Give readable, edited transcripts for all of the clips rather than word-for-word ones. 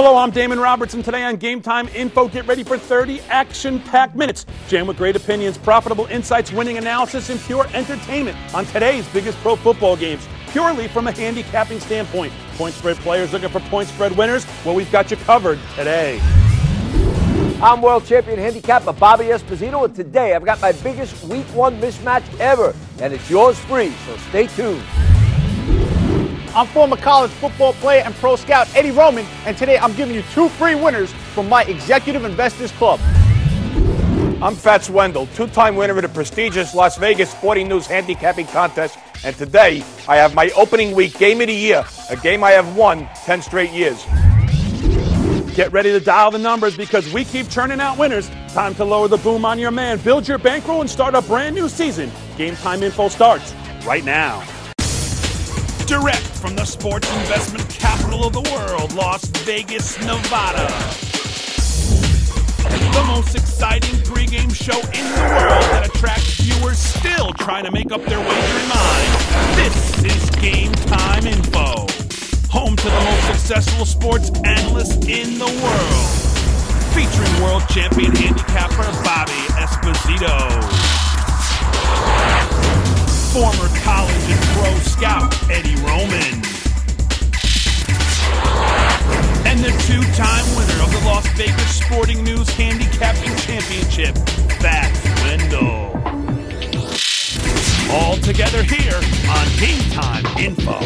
Hello, I'm Damon Roberts, and today on Game Time Info, get ready for 30 action-packed minutes, jammed with great opinions, profitable insights, winning analysis, and pure entertainment on today's biggest pro football games, purely from a handicapping standpoint. Point spread players looking for point spread winners? Well, we've got you covered today. I'm world champion handicapper Bobby Esposito, and today I've got my biggest week one mismatch ever, and it's yours free, so stay tuned. I'm former college football player and pro scout Eddie Roman, and today I'm giving you 2 free winners from my Executive Investors Club. I'm Fats Wendell, 2-time winner of the prestigious Las Vegas Sporting News Handicapping Contest, and today I have my opening week game of the year, a game I have won 10 straight years. Get ready to dial the numbers because we keep churning out winners. Time to lower the boom on your man, build your bankroll, and start a brand new season. Game Time Info starts right now. Direct from the sports investment capital of the world, Las Vegas, Nevada. The most exciting pregame show in the world that attracts viewers still trying to make up their wagering mind. This is Game Time Info. Home to the most successful sports analysts in the world. Featuring world champion handicapper Bobby Esposito. Former college and pro scout Eddie Roman. And the 2-time winner of the Las Vegas Sporting News Handicapping Championship, Fats Wendell. All together here on Game Time Info.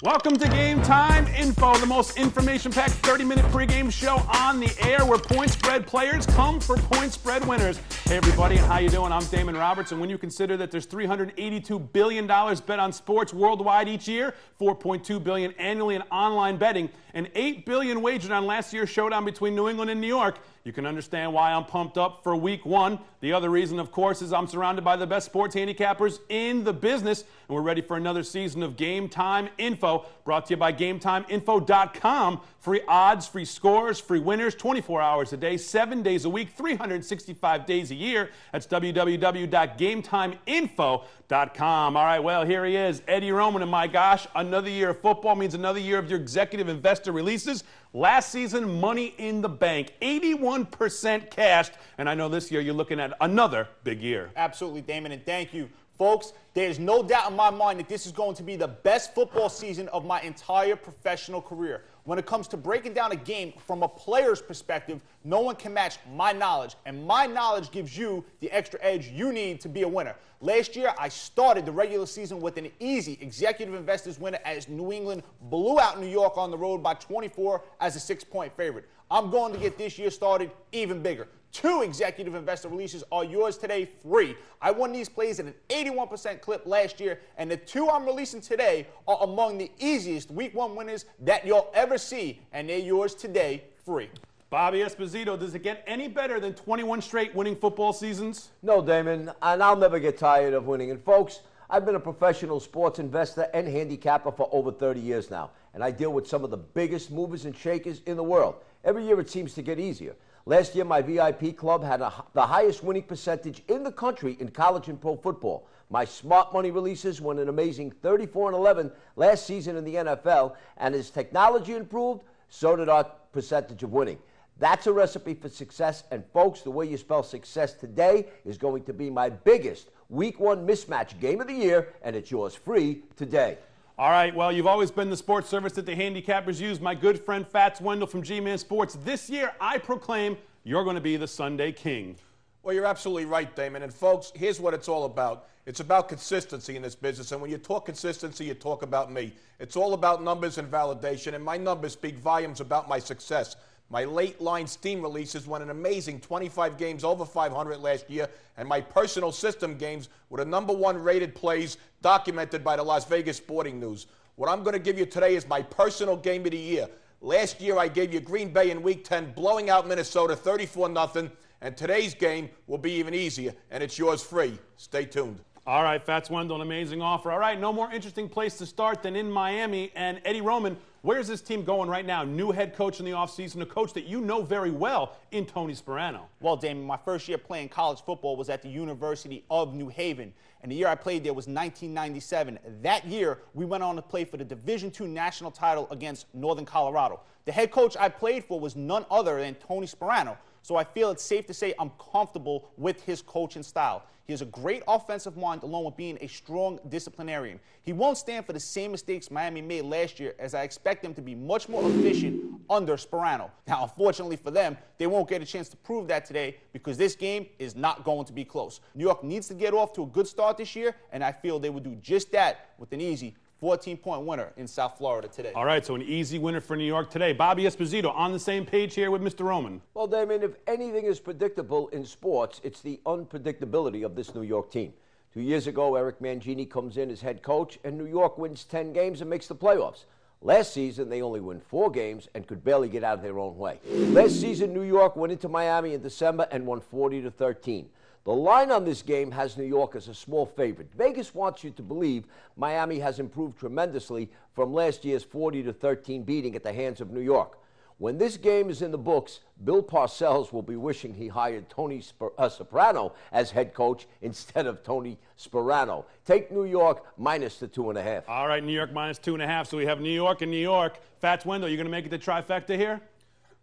Welcome to Game Time Info, the most information-packed 30-minute pregame show on the air where point spread players come for point spread winners. Hey everybody, how you doing? I'm Damon Roberts, and when you consider that there's $382 billion bet on sports worldwide each year, $4.2 billion annually in online betting, and $8 billion wagered on last year's showdown between New England and New York, you can understand why I'm pumped up for week one. The other reason, of course, is I'm surrounded by the best sports handicappers in the business, and we're ready for another season of Game Time Info, brought to you by GameTimeInfo.com. Free odds, free scores, free winners, 24 hours a day, 7 days a week, 365 days a year. That's www.GameTimeInfo.com. All right, well, here he is, Eddie Roman, and my gosh, another year of football means another year of your executive investor releases. Last season, money in the bank, 81% cashed, and I know this year you're looking at another big year. Absolutely, Damon, and thank you. Folks, there's no doubt in my mind that this is going to be the best football season of my entire professional career. When it comes to breaking down a game from a player's perspective, no one can match my knowledge, and my knowledge gives you the extra edge you need to be a winner. Last year, I started the regular season with an easy Executive Investors winner as New England blew out New York on the road by 24 as a 6-point favorite. I'm going to get this year started even bigger. 2 Executive Investor releases are yours today free. I won these plays at an 81% clip last year, and the 2 I'm releasing today are among the easiest week one winners that you'll ever see, and they're yours today free. Bobby Esposito, does it get any better than 21 straight winning football seasons? No, Damon, and I'll never get tired of winning. And folks, I've been a professional sports investor and handicapper for over 30 years now, and I deal with some of the biggest movers and shakers in the world. Every year it seems to get easier. Last year, my VIP club had the highest winning percentage in the country in college and pro football. My smart money releases won an amazing 34-11 last season in the NFL, and as technology improved, so did our percentage of winning. That's a recipe for success, and folks, the way you spell success today is going to be my biggest week one mismatch game of the year, and it's yours free today. All right, well, you've always been the sports service that the handicappers use. My good friend Fats Wendell from G-Man Sports. This year, I proclaim you're going to be the Sunday King. Well, you're absolutely right, Damon. And folks, here's what it's all about. It's about consistency in this business. And when you talk consistency, you talk about me. It's all about numbers and validation. And my numbers speak volumes about my success. My late line steam releases won an amazing 25 games over 500 last year, and my personal system games were the #1 rated plays documented by the Las Vegas Sporting News. What I'm going to give you today is my personal game of the year. Last year I gave you Green Bay in Week 10 blowing out Minnesota 34-0, and today's game will be even easier, and it's yours free. Stay tuned. All right, Fats Wendell, an amazing offer. All right, no more interesting place to start than in Miami, and Eddie Roman, Where's this team going right now? New head coach in the offseason, a coach that you know very well in Tony Sparano. Well, Damon, my first year playing college football was at the University of New Haven, and the year I played there was 1997. That year, we went on to play for the Division II national title against Northern Colorado. The head coach I played for was none other than Tony Sparano, so I feel it's safe to say I'm comfortable with his coaching style. He has a great offensive mind along with being a strong disciplinarian. He won't stand for the same mistakes Miami made last year, as I expect them to be much more efficient under Sparano. Now, unfortunately for them, they won't get a chance to prove that today because this game is not going to be close. New York needs to get off to a good start this year, and I feel they would do just that with an easy 14-point winner in South Florida today. All right, so an easy winner for New York today. Bobby Esposito on the same page here with Mr. Roman. Well, Damon, if anything is predictable in sports, it's the unpredictability of this New York team. 2 years ago, Eric Mangini comes in as head coach, and New York wins 10 games and makes the playoffs. Last season, they only win 4 games and could barely get out of their own way. Last season, New York went into Miami in December and won 40-13. The line on this game has New York as a small favorite. Vegas wants you to believe Miami has improved tremendously from last year's 40-13 beating at the hands of New York. When this game is in the books, Bill Parcells will be wishing he hired Tony Soprano as head coach instead of Tony Sparano. Take New York minus the 2.5. All right, New York minus 2.5. So we have New York and New York. Fats Wendell, you going to make it the trifecta here?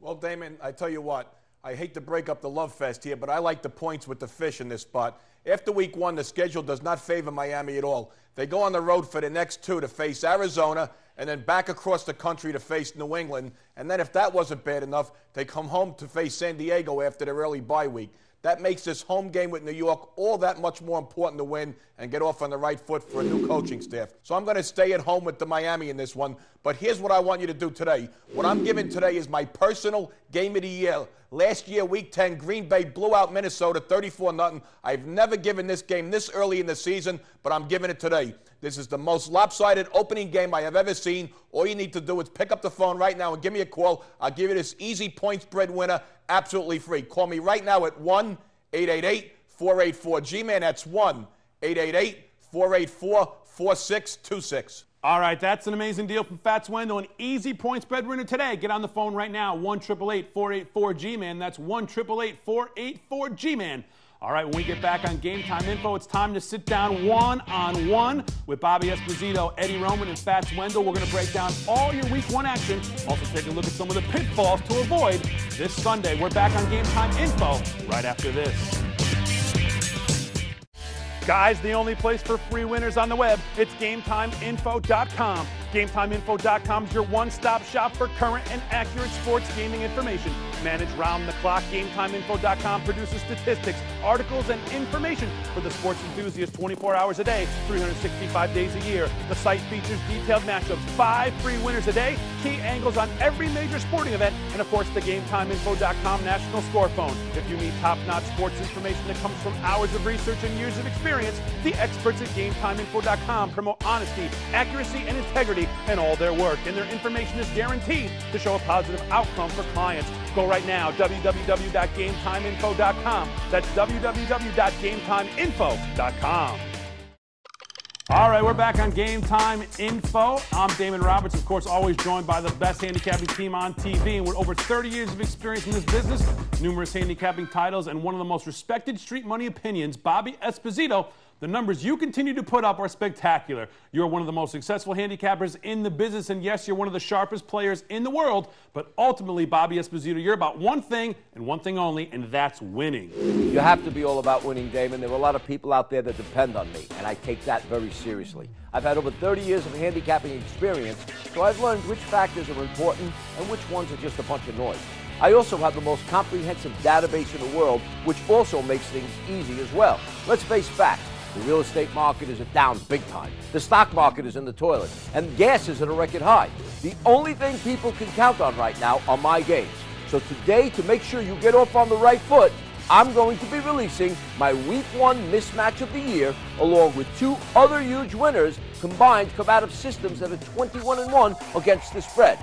Well, Damon, I tell you what. I hate to break up the love fest here, but I like the points with the fish in this spot. After week 1, the schedule does not favor Miami at all. They go on the road for the next 2 to face Arizona and then back across the country to face New England. And then if that wasn't bad enough, they come home to face San Diego after their early bye week. That makes this home game with New York all that much more important to win and get off on the right foot for a new coaching staff. So I'm going to stay at home with the Miami in this one. But here's what I want you to do today. What I'm giving today is my personal game of the year. Last year, Week 10, Green Bay blew out Minnesota 34-0. I've never given this game this early in the season, but I'm giving it today. This is the most lopsided opening game I have ever seen. All you need to do is pick up the phone right now and give me a call. I'll give you this easy point spread winner absolutely free. Call me right now at 1-888-484-G-Man. That's 1-888-484-4626. All right, that's an amazing deal from Fats Wendell. An easy point spread winner today. Get on the phone right now, 1-888-484-G-Man. That's 1-888-484-G-Man. All right, when we get back on Game Time Info, it's time to sit down one-on-one with Bobby Esposito, Eddie Roman, and Fats Wendell. We're going to break down all your Week 1 action. Also take a look at some of the pitfalls to avoid this Sunday. We're back on Game Time Info right after this. Guys, the only place for free winners on the web, it's GameTimeInfo.com. GameTimeInfo.com is your one-stop shop for current and accurate sports gaming information. Managed round the clock, GameTimeInfo.com produces statistics, articles, and information for the sports enthusiast 24 hours a day, 365 days a year. The site features detailed matchups, 5 free winners a day, key angles on every major sporting event, and of course the GameTimeInfo.com national score phone. If you need top-notch sports information that comes from hours of research and years of experience, the experts at GameTimeInfo.com promote honesty, accuracy, and integrity in all their work, and their information is guaranteed to show a positive outcome for clients. Go right now, www.GameTimeInfo.com. That's www.GameTimeInfo.com. All right, we're back on Game Time Info. I'm Damon Roberts, of course, always joined by the best handicapping team on TV. And with over 30 years of experience in this business, numerous handicapping titles, and one of the most respected street money opinions, Bobby Esposito. The numbers you continue to put up are spectacular. You're one of the most successful handicappers in the business, and yes, you're one of the sharpest players in the world, but ultimately, Bobby Esposito, you're about one thing and one thing only, and that's winning. You have to be all about winning, Damon. There are a lot of people out there that depend on me, and I take that very seriously. I've had over 30 years of handicapping experience, so I've learned which factors are important and which ones are just a bunch of noise. I also have the most comprehensive database in the world, which also makes things easy as well. Let's face facts. The real estate market is down big time. The stock market is in the toilet, and gas is at a record high. The only thing people can count on right now are my games. So today, to make sure you get off on the right foot, I'm going to be releasing my Week 1 mismatch of the year, along with 2 other huge winners combined come out of systems that are 21-1 against the spread.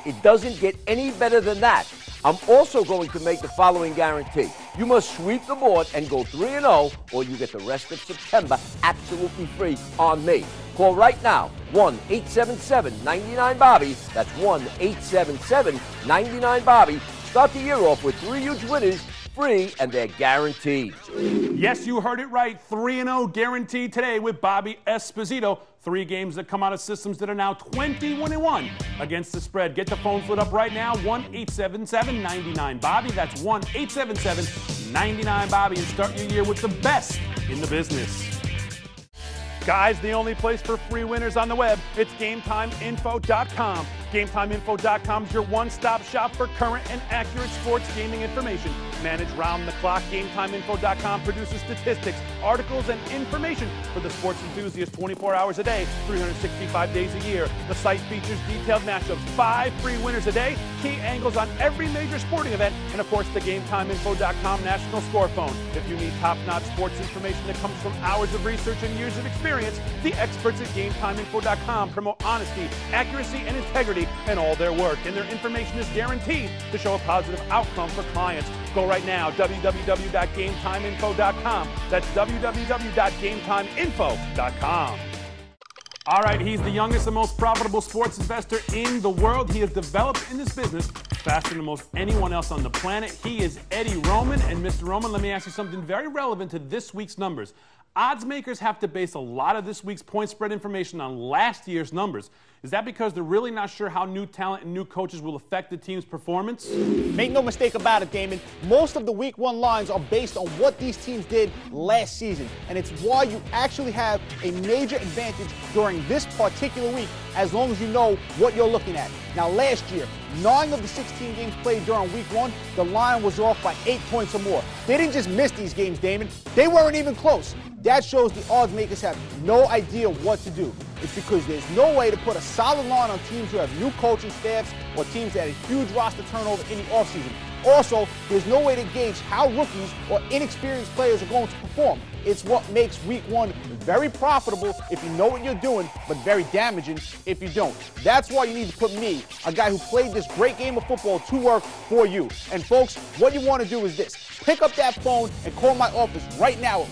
It doesn't get any better than that. I'm also going to make the following guarantee. You must sweep the board and go 3-0, or you get the rest of September absolutely free on me. Call right now, 1-877-99-BOBBY. That's 1-877-99-BOBBY. Start the year off with 3 huge winners, free, and they're guaranteed. Yes, you heard it right. 3-0 guaranteed today with Bobby Esposito. 3 games that come out of systems that are now 21-1 against the spread. Get the phone lit up right now, 1-877-99-BOBBY. That's 1-877-99-BOBBY, and start your year with the best in the business. Guys, the only place for free winners on the web, it's GameTimeInfo.com. GameTimeInfo.com is your one-stop shop for current and accurate sports gaming information. Managed round the clock, GameTimeInfo.com produces statistics, articles, and information for the sports enthusiast 24 hours a day, 365 days a year. The site features detailed matchups, 5 free winners a day, key angles on every major sporting event, and of course the GameTimeInfo.com national score phone. If you need top-notch sports information that comes from hours of research and years of experience, the experts at GameTimeInfo.com promote honesty, accuracy, and integrity in all their work, and their information is guaranteed to show a positive outcome for clients. Go right now, www.GameTimeInfo.com. That's www.GameTimeInfo.com. All right, he's the youngest and most profitable sports investor in the world. He has developed in this business faster than most anyone else on the planet. He is Eddie Roman. And Mr. Roman, let me ask you something very relevant to this week's numbers. Odds makers have to base a lot of this week's point spread information on last year's numbers. Is that because they're really not sure how new talent and new coaches will affect the team's performance? Make no mistake about it, Damon. Most of the Week 1 lines are based on what these teams did last season. And it's why you actually have a major advantage during this particular week, as long as you know what you're looking at. Now, last year, 9 of the 16 games played during Week 1, the line was off by 8 points or more. They didn't just miss these games, Damon. They weren't even close. That shows the odds makers have no idea what to do. It's because there's no way to put a solid line on teams who have new coaching staffs or teams that have a huge roster turnover in the offseason. Also, there's no way to gauge how rookies or inexperienced players are going to perform. It's what makes Week 1 very profitable if you know what you're doing, but very damaging if you don't. That's why you need to put me, a guy who played this great game of football, to work for you. And folks, what you want to do is this. Pick up that phone and call my office right now at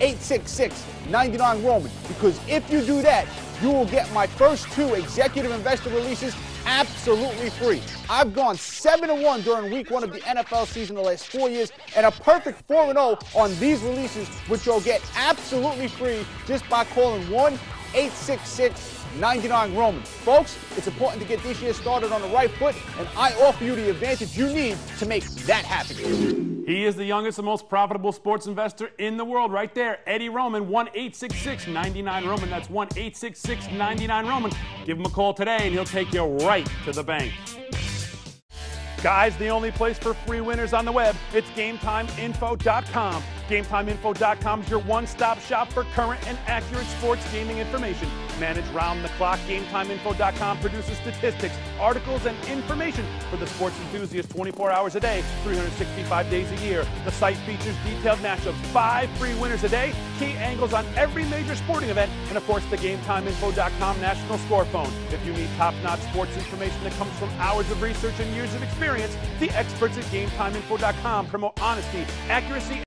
1-866-99-ROMAN. Because if you do that, you will get my first 2 executive investor releases absolutely free. I've gone 7-1 during Week 1 of the NFL season the last 4 years, and a perfect 4-0 on these releases, which you'll get absolutely free just by calling 1-866-99-ROMAN. Folks, it's important to get this year started on the right foot, and I offer you the advantage you need to make that happen. He is the youngest and most profitable sports investor in the world right there. Eddie Roman, 1-866-99-ROMAN. That's 1-866-99-ROMAN. Give him a call today and he'll take you right to the bank. Guys, the only place for free winners on the web, it's GameTimeInfo.com. GameTimeInfo.com is your one-stop shop for current and accurate sports gaming information. Managed round the clock, GameTimeInfo.com produces statistics, articles, and information for the sports enthusiast 24 hours a day, 365 days a year. The site features detailed matchups, 5 free winners a day, key angles on every major sporting event, and of course the GameTimeInfo.com national score phone. If you need top-notch sports information that comes from hours of research and years of experience, the experts at GameTimeInfo.com promote honesty, accuracy,